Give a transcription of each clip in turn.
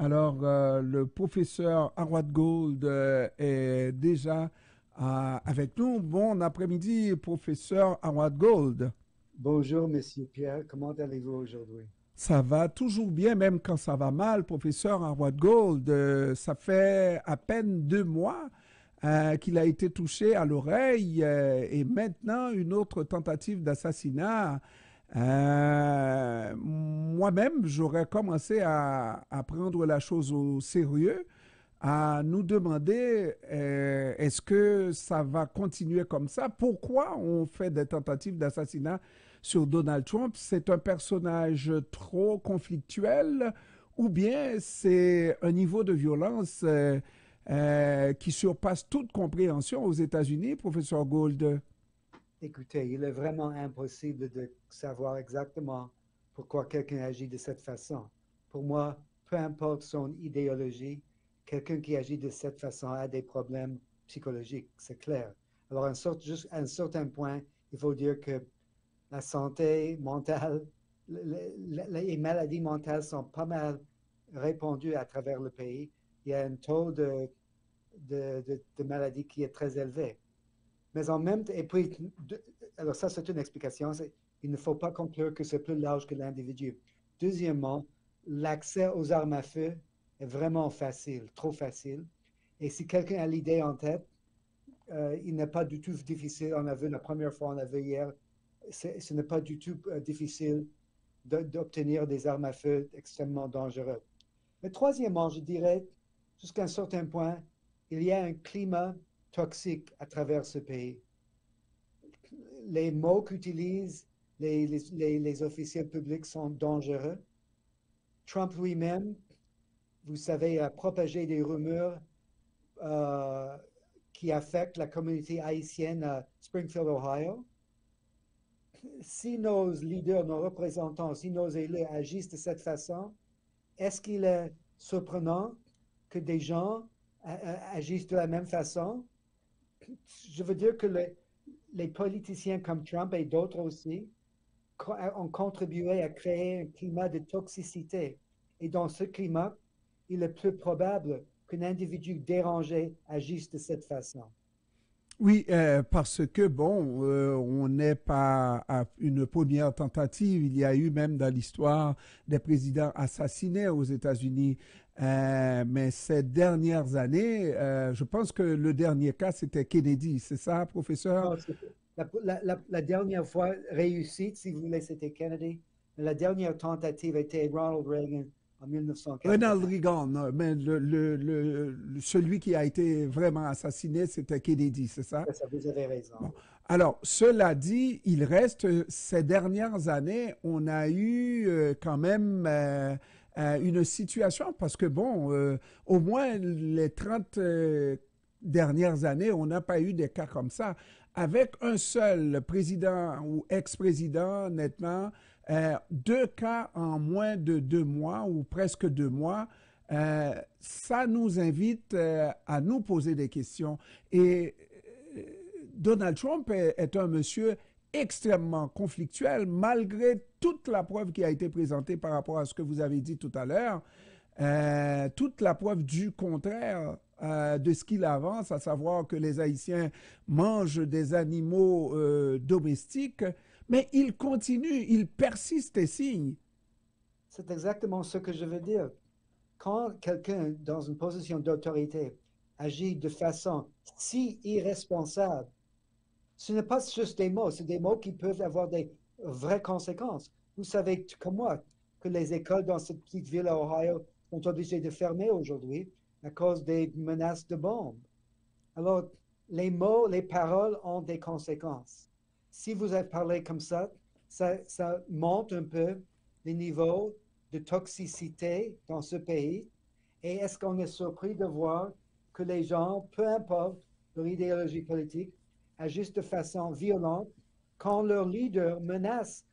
Alors, le professeur Howard Gold est déjà avec nous. Bon après-midi, professeur Howard Gold. Bonjour, Monsieur Pierre. Comment allez-vous aujourd'hui? Ça va toujours bien, même quand ça va mal, professeur Howard Gold. Ça fait à peine 2 mois qu'il a été touché à l'oreille et maintenant une autre tentative d'assassinat. Moi-même, j'aurais commencé à prendre la chose au sérieux, à nous demander est-ce que ça va continuer comme ça? Pourquoi on fait des tentatives d'assassinat sur Donald Trump? C'est un personnage trop conflictuel ou bien c'est un niveau de violence qui surpasse toute compréhension aux États-Unis, professeur Gold? Écoutez, il est vraiment impossible de savoir exactement pourquoi quelqu'un agit de cette façon. Pour moi, peu importe son idéologie, quelqu'un qui agit de cette façon a des problèmes psychologiques, c'est clair. Alors, jusqu'à un certain point, il faut dire que la santé mentale, les maladies mentales sont pas mal répandues à travers le pays. Il y a un taux de maladie qui est très élevé. Mais en même temps, et puis, alors ça c'est une explication, il ne faut pas conclure que c'est plus large que l'individu. Deuxièmement, l'accès aux armes à feu est vraiment facile, trop facile. Et si quelqu'un a l'idée en tête, il n'est pas du tout difficile, on a vu la première fois, on a vu hier, ce n'est pas du tout difficile d'obtenir des armes à feu extrêmement dangereuses. Mais troisièmement, je dirais, jusqu'à un certain point, il y a un climat toxique à travers ce pays. Les mots qu'utilisent les officiels publics sont dangereux. Trump lui-même, vous savez, a propagé des rumeurs euh, qui affectent la communauté haïtienne à Springfield, Ohio. Si nos leaders, nos représentants, si nos élus agissent de cette façon, est-ce qu'il est surprenant que des gens agissent de la même façon? Je veux dire que les politiciens comme Trump et d'autres aussi ont contribué à créer un climat de toxicité. Et dans ce climat, il est plus probable qu'un individu dérangé agisse de cette façon. Oui, parce que, bon, on n'est pas à une première tentative. Il y a eu même dans l'histoire des présidents assassinés aux États-Unis. Mais ces dernières années, je pense que le dernier cas, c'était Kennedy. C'est ça, professeur? Non, la dernière fois réussite, si vous voulez, c'était Kennedy. Mais la dernière tentative était Ronald Reagan en Ronald 1980. Reagan, mais celui qui a été vraiment assassiné, c'était Kennedy, c'est ça? Ça, vous avez raison. Bon. Alors, cela dit, il reste, ces dernières années, on a eu quand même une situation, parce que bon, au moins les 30 dernières années, on n'a pas eu des cas comme ça. Avec un seul président ou ex-président, nettement, 2 cas en moins de 2 mois ou presque 2 mois, ça nous invite à nous poser des questions. Et Donald Trump est un monsieur extrêmement conflictuel, malgré toute la preuve qui a été présentée par rapport à ce que vous avez dit tout à l'heure, toute la preuve du contraire de ce qu'il avance, à savoir que les Haïtiens mangent des animaux domestiques, mais il continue, il persiste et signe. C'est exactement ce que je veux dire. Quand quelqu'un dans une position d'autorité agit de façon si irresponsable, ce n'est pas juste des mots, c'est des mots qui peuvent avoir des vraies conséquences. Vous savez comme moi que les écoles dans cette petite ville à Ohio sont obligées de fermer aujourd'hui à cause des menaces de bombes. Alors, les mots, les paroles ont des conséquences. Si vous avez parlé comme ça monte un peu les niveaux de toxicité dans ce pays. Et est-ce qu'on est surpris de voir que les gens, peu importe leur idéologie politique, agissent de façon violente quand leur leader menace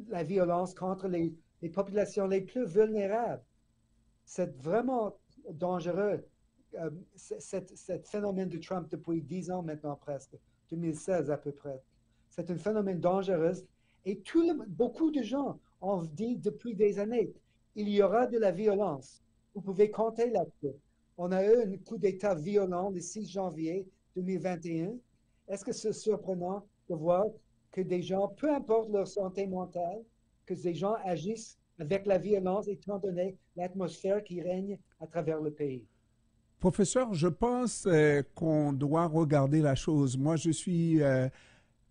la violence contre les populations les plus vulnérables? C'est vraiment dangereux. Ce phénomène de Trump depuis 10 ans maintenant presque, 2016 à peu près. C'est un phénomène dangereux et beaucoup de gens ont dit depuis des années, il y aura de la violence. vous pouvez compter là-dessus. On a eu un coup d'État violent le 6 janvier 2021. Est-ce que c'est surprenant de voir que des gens, peu importe leur santé mentale, que ces gens agissent avec la violence étant donné l'atmosphère qui règne à travers le pays? Professeur, je pense qu'on doit regarder la chose. Moi, je suis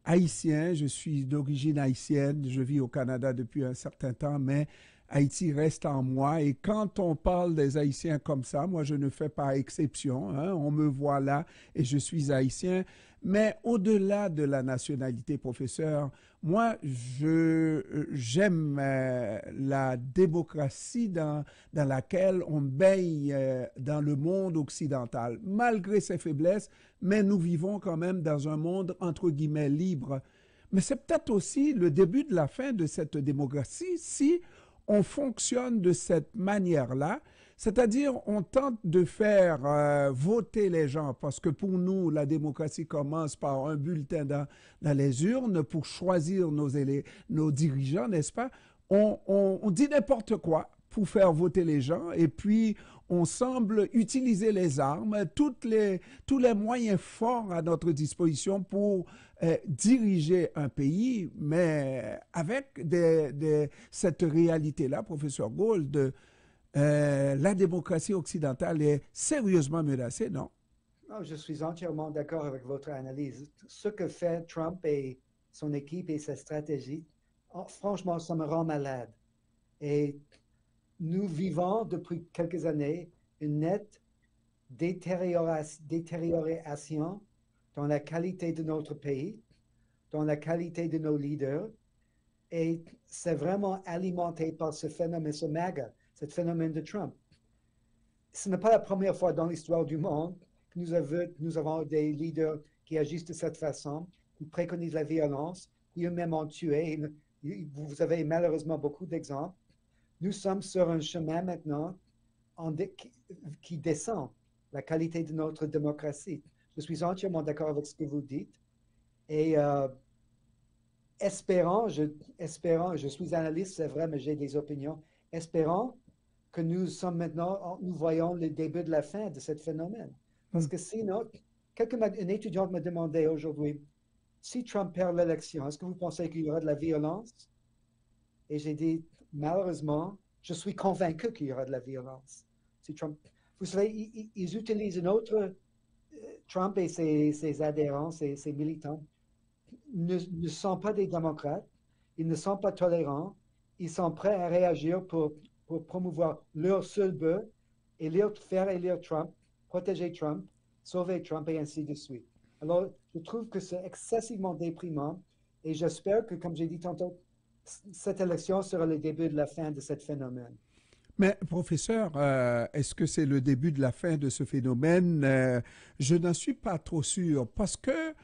haïtien, je suis d'origine haïtienne, je vis au Canada depuis un certain temps, mais Haïti reste en moi. Et quand on parle des Haïtiens comme ça, moi, je ne fais pas exception, hein. On me voit là et je suis haïtien. Mais au-delà de la nationalité, professeur, moi, j'aime la démocratie dans laquelle on baigne dans le monde occidental, malgré ses faiblesses, mais nous vivons quand même dans un monde entre guillemets libre. Mais c'est peut-être aussi le début de la fin de cette démocratie si on fonctionne de cette manière-là, c'est-à-dire on tente de faire voter les gens, parce que pour nous, la démocratie commence par un bulletin dans les urnes pour choisir nos dirigeants, n'est-ce pas? On dit n'importe quoi pour faire voter les gens, et puis on semble utiliser les armes, tous les moyens forts à notre disposition pour diriger un pays, mais avec cette réalité-là, professeur Gould, la démocratie occidentale est sérieusement menacée, non? Non, je suis entièrement d'accord avec votre analyse. Ce que fait Trump et son équipe et sa stratégie, franchement, ça me rend malade. Et nous vivons depuis quelques années une nette détérioration dans la qualité de notre pays, dans la qualité de nos leaders. Et c'est vraiment alimenté par ce phénomène, ce MAGA, ce phénomène de Trump. Ce n'est pas la première fois dans l'histoire du monde que nous avons des leaders qui agissent de cette façon, qui préconisent la violence, qui eux-mêmes ont tué. Vous avez malheureusement beaucoup d'exemples. Nous sommes sur un chemin maintenant qui descend la qualité de notre démocratie. Je suis entièrement d'accord avec ce que vous dites. Et espérant, je suis analyste, c'est vrai, mais j'ai des opinions. Espérant que nous sommes maintenant, nous voyons le début de la fin de ce phénomène. Parce que sinon, une étudiante me demandait aujourd'hui, si Trump perd l'élection, est-ce que vous pensez qu'il y aura de la violence? Et j'ai dit, malheureusement, je suis convaincu qu'il y aura de la violence. Si Trump, vous savez, ils utilisent une autre, Trump et ses adhérents, ses militants, ne sont pas des démocrates, ils ne sont pas tolérants, ils sont prêts à réagir pour promouvoir leur seul but et faire élire Trump, protéger Trump, sauver Trump et ainsi de suite. Alors, je trouve que c'est excessivement déprimant et j'espère que, comme j'ai dit tantôt, cette élection sera le début de la fin de ce phénomène. Mais professeur, est-ce que c'est le début de la fin de ce phénomène? Je n'en suis pas trop sûr parce que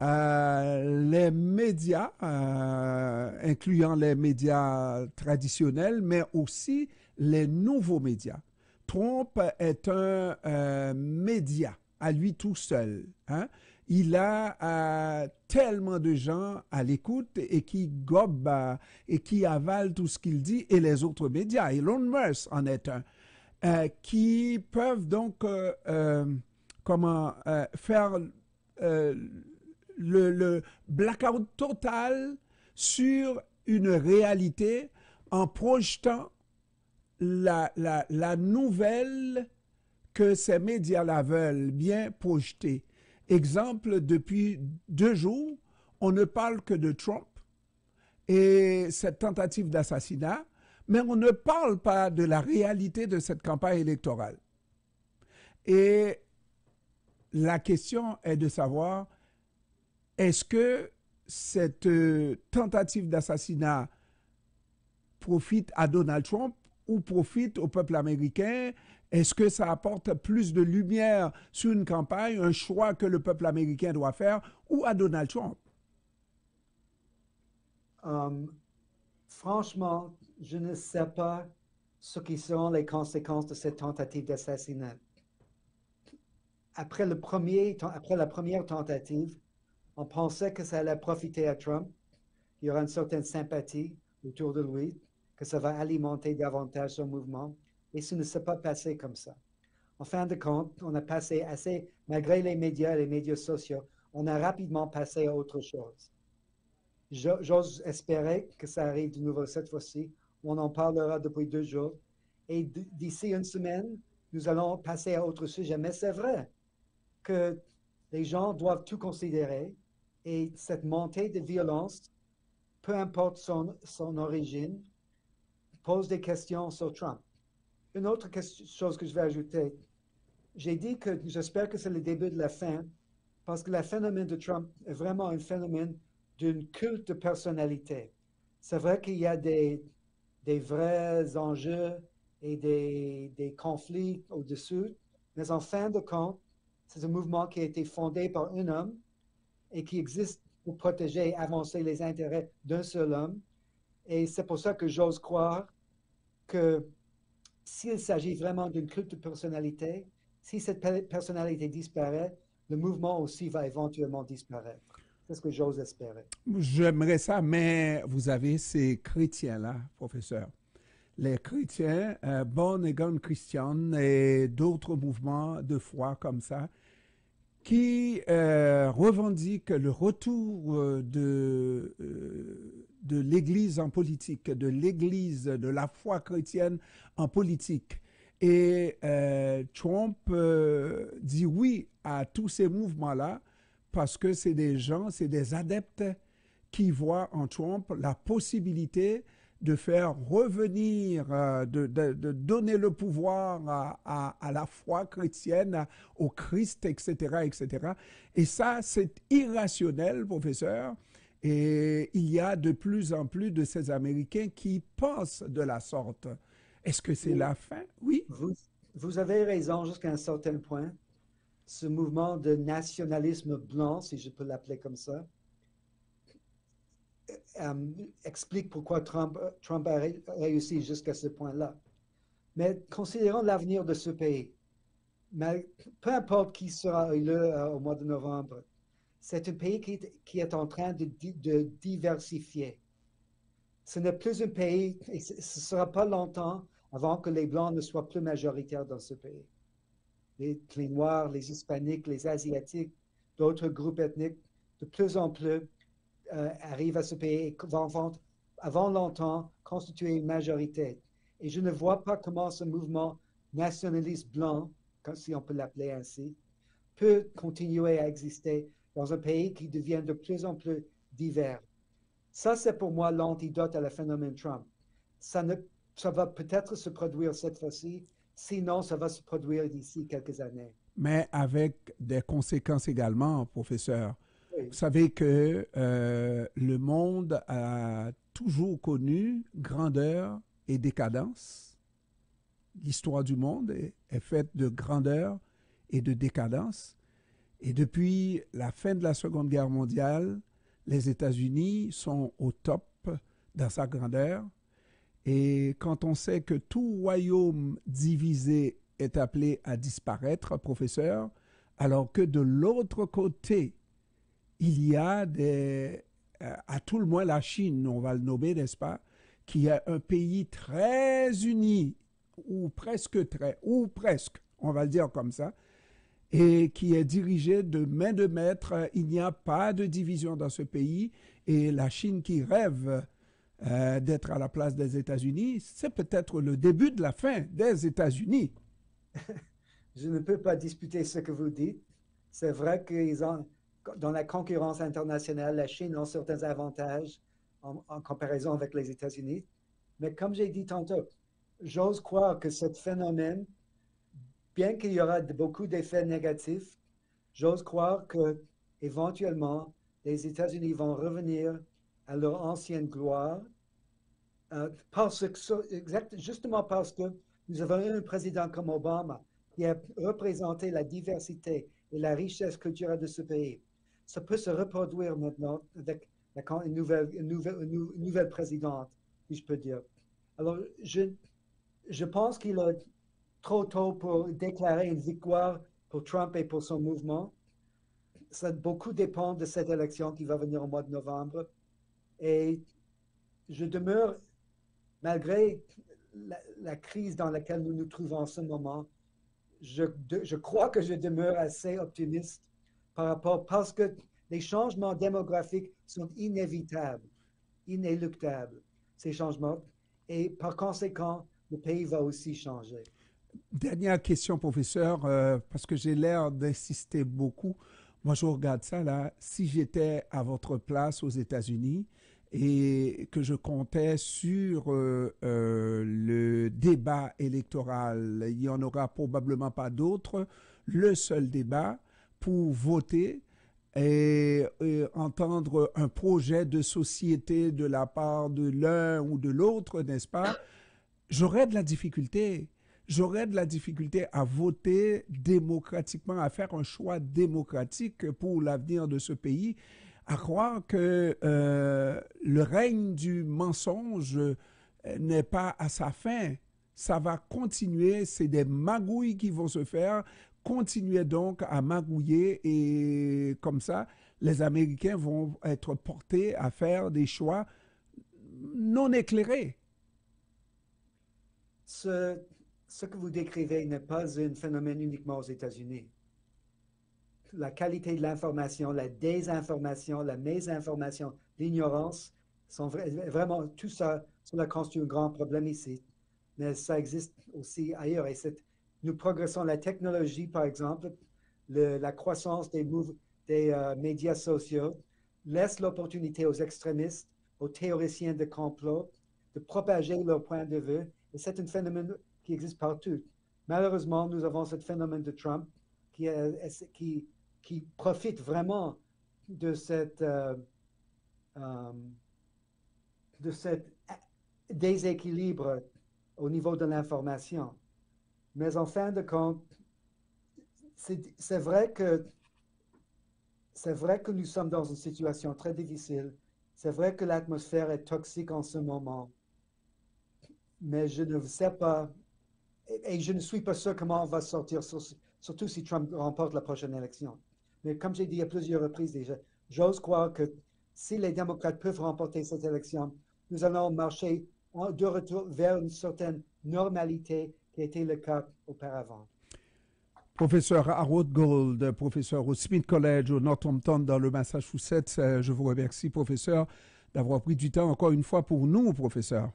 les médias, incluant les médias traditionnels, mais aussi les nouveaux médias. Trump est un média à lui tout seul, hein? Il a tellement de gens à l'écoute et qui gobent et qui avalent tout ce qu'il dit, et les autres médias. Elon Musk en est un. Qui peuvent donc faire le blackout total sur une réalité en projetant la nouvelle que ces médias-là veulent bien projeter. Exemple, depuis 2 jours, on ne parle que de Trump et cette tentative d'assassinat, mais on ne parle pas de la réalité de cette campagne électorale. Et la question est de savoir, est-ce que cette tentative d'assassinat profite à Donald Trump ou profite au peuple américain? Est-ce que ça apporte plus de lumière sur une campagne, un choix que le peuple américain doit faire, ou à Donald Trump? Franchement, je ne sais pas ce qui seront les conséquences de cette tentative d'assassinat. Après la première tentative, on pensait que ça allait profiter à Trump. Il y aura une certaine sympathie autour de lui, que ça va alimenter davantage son mouvement. et ce ne s'est pas passé comme ça. En fin de compte, on a passé assez, malgré les médias sociaux, on a rapidement passé à autre chose. J'ose espérer que ça arrive de nouveau cette fois-ci. On en parlera depuis 2 jours. Et d'ici une semaine, nous allons passer à autre sujet. Mais c'est vrai que les gens doivent tout considérer. Et cette montée de violence, peu importe son origine, pose des questions sur Trump. Une autre chose que je vais ajouter, j'ai dit que j'espère que c'est le début de la fin, parce que le phénomène de Trump est vraiment un phénomène d'une culte de personnalité. C'est vrai qu'il y a des vrais enjeux et des conflits au-dessus, mais en fin de compte, c'est un mouvement qui a été fondé par un homme et qui existe pour protéger et avancer les intérêts d'un seul homme. Et c'est pour ça que j'ose croire que s'il s'agit vraiment d'une culte de personnalité, si cette personnalité disparaît, le mouvement aussi va éventuellement disparaître. C'est ce que j'ose espérer. J'aimerais ça, mais vous avez ces chrétiens-là, professeur. Les chrétiens, Born Again Christian et d'autres mouvements de foi comme ça, qui revendiquent le retour de l'Église en politique, de l'Église, de la foi chrétienne en politique. Et Trump dit oui à tous ces mouvements-là parce que c'est des gens, c'est des adeptes qui voient en Trump la possibilité de faire revenir, de donner le pouvoir à la foi chrétienne, au Christ, etc., etc. Et ça, c'est irrationnel, professeur. Et il y a de plus en plus de ces Américains qui pensent de la sorte. Est-ce que c'est Oui, la fin? Oui. vous, vous avez raison jusqu'à un certain point. Ce mouvement de nationalisme blanc, si je peux l'appeler comme ça, explique pourquoi Trump a réussi jusqu'à ce point-là. Mais considérons l'avenir de ce pays. Mais peu importe qui sera élu au mois de novembre, c'est un pays qui est en train de diversifier. Ce n'est plus un pays, et ce ne sera pas longtemps avant que les Blancs ne soient plus majoritaires dans ce pays. Les Noirs, les Hispaniques, les Asiatiques, d'autres groupes ethniques, de plus en plus arrivent à ce pays et vont avant longtemps constituer une majorité. Et je ne vois pas comment ce mouvement nationaliste blanc, si on peut l'appeler ainsi, peut continuer à exister dans un pays qui devient de plus en plus divers. Ça, c'est pour moi l'antidote à la phénomène Trump. Ça, ne, ça va peut-être se produire cette fois-ci, sinon ça va se produire d'ici quelques années. Mais avec des conséquences également, professeur. Vous Oui, savez que le monde a toujours connu grandeur et décadence. L'histoire du monde est faite de grandeur et de décadence. Et depuis la fin de la Seconde Guerre mondiale, les États-Unis sont au top dans sa grandeur. Et quand on sait que tout royaume divisé est appelé à disparaître, professeur, alors que de l'autre côté, il y a à tout le moins la Chine, on va le nommer, n'est-ce pas, qui est un pays très uni, ou presque, on va le dire comme ça, et qui est dirigé de main de maître. Il n'y a pas de division dans ce pays, et la Chine qui rêve d'être à la place des États-Unis, c'est peut-être le début de la fin des États-Unis. je ne peux pas disputer ce que vous dites. C'est vrai qu'ils ont, dans la concurrence internationale, la Chine a certains avantages en comparaison avec les États-Unis. Mais comme j'ai dit tantôt, j'ose croire que ce phénomène, bien qu'il y aura beaucoup d'effets négatifs, j'ose croire que éventuellement les États-Unis vont revenir à leur ancienne gloire, justement parce que nous avons eu un président comme Obama qui a représenté la diversité et la richesse culturelle de ce pays. Ça peut se reproduire maintenant avec une nouvelle présidente, si je peux dire. Alors, je pense qu'il est trop tôt pour déclarer une victoire pour Trump et pour son mouvement. Ça beaucoup dépend de cette élection qui va venir au mois de novembre. Et je demeure, malgré la crise dans laquelle nous nous trouvons en ce moment, je crois que je demeure assez optimiste par rapport, parce que les changements démographiques sont inévitables, inéluctables, ces changements, et par conséquent, le pays va aussi changer. Dernière question, professeur, parce que j'ai l'air d'insister beaucoup. Moi, je regarde ça là. Si j'étais à votre place aux États-Unis et que je comptais sur le débat électoral, il n'y en aura probablement pas d'autre. Le seul débat pour voter et entendre un projet de société de la part de l'un ou de l'autre, n'est-ce pas? J'aurais de la difficulté. J'aurais de la difficulté à voter démocratiquement, à faire un choix démocratique pour l'avenir de ce pays, à croire que le règne du mensonge n'est pas à sa fin. Ça va continuer, c'est des magouilles qui vont se faire. Continuez donc à magouiller et comme ça, les Américains vont être portés à faire des choix non éclairés. Ce, ce que vous décrivez n'est pas un phénomène uniquement aux États-Unis. La qualité de l'information, la désinformation, la mésinformation, l'ignorance, sont vraiment tout ça, cela constitue un grand problème ici. Mais ça existe aussi ailleurs. Et nous progressons la technologie, par exemple, la croissance des médias sociaux laisse l'opportunité aux extrémistes, aux théoriciens de complot, de propager leur point de vue. Et c'est un phénomène qui existe partout. Malheureusement, nous avons ce phénomène de Trump qui profite vraiment de euh, de cet déséquilibre au niveau de l'information. Mais en fin de compte, c'est vrai que nous sommes dans une situation très difficile. C'est vrai que l'atmosphère est toxique en ce moment. Mais je ne sais pas, et je ne suis pas sûr comment on va sortir, surtout si Trump remporte la prochaine élection. Mais comme j'ai dit à plusieurs reprises déjà, j'ose croire que si les démocrates peuvent remporter cette élection, nous allons marcher de retour vers une certaine normalité qui était le cas auparavant. Professeur Harold Gold, professeur au Smith College au Northampton dans le Massachusetts, je vous remercie, professeur, d'avoir pris du temps encore une fois pour nous, professeur.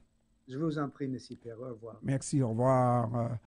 Je vous en prie, M. Perrault. Au revoir. Merci, au revoir.